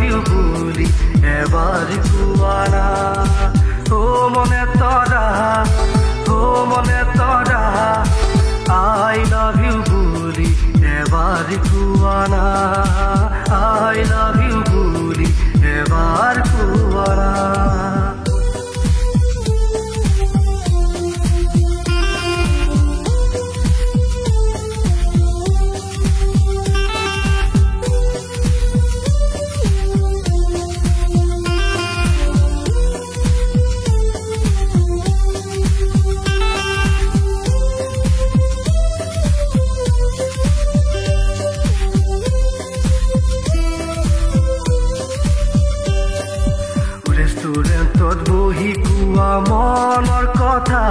U বুলি এবাৰ কোৱা না ও মনে তৰা ও মনে তৰা আই লাভ ইউ বুলি এবাৰ কোৱা না আই লাভ ইউ বুলি এবাৰ কোৱা না ৰেষ্টুৰেণ্টত বহি কোৱা মনৰ কথা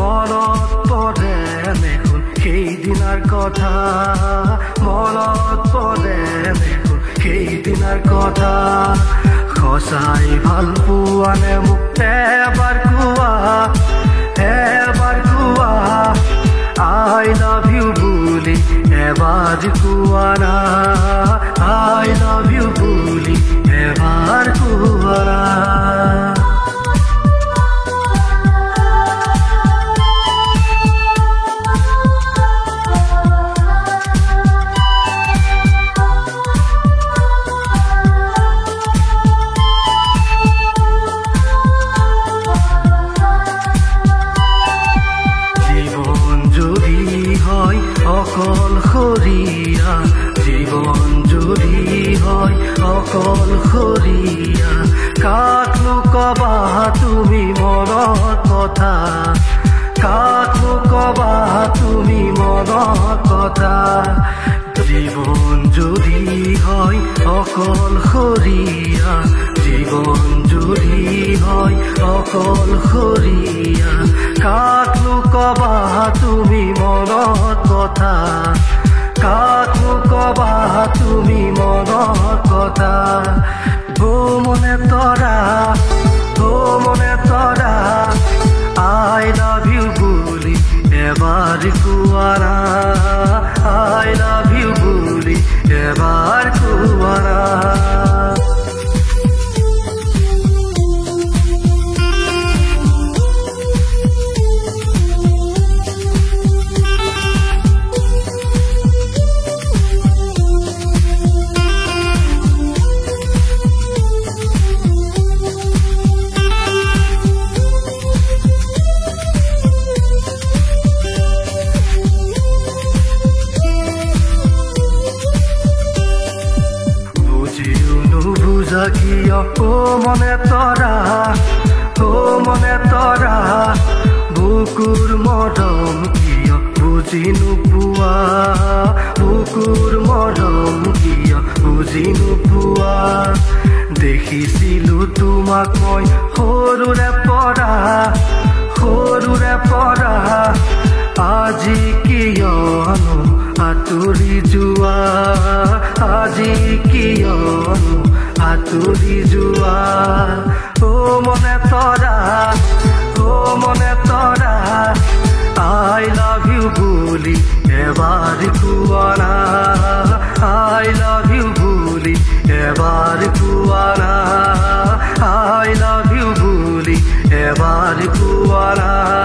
মনত পৰে দেখোন সেইদিনাৰ কথা মনত পৰে দেখোন সেইদিনাৰ কথা সঁচাই ভাল পোৱা নে মোক এবাৰ কোৱা আই লাভ ইউ বুলি এবাৰ কোৱা না I love you বুলি এবাৰ কোৱা না জীবন যদি হয় অকলশৰীয়া জীবন যদি হয় অকলশৰীয়া কাকনো কবা তুমি মনৰ কথা কাকনো কবা তুমি মনৰ কথা জীবন যদি হয় অকলশৰীয়া জীবন যদি হয় অকলশৰীয়া কাকনো কবা তুমি মনৰ কথা কাকনো কবা তুমি মনৰ কথা ও মনে তৰা আই লাভ ইউ বুলি এবাৰ কোৱা না আই লাভ ইউ বুলি এবাৰ কোৱা না কিয় ও মনে তৰা বুকুৰ মৰম কিয় বুজি নোপোৱা বুকুৰ মৰম কিয় বুজি নোপোৱা দেখিছিলো তোমাক মই সৰুৰে পৰা আজি কিয়নো আঁতৰি যোৱা আজি কিয়নো আঁতৰি যোৱা ও মনে তৰা আই লাভ ইউ বুলি এবাৰ কোৱা না আই লাভ ইউ বুলি এবাৰ কোৱা না আই লাভ ইউ বুলি এবাৰ কোৱা না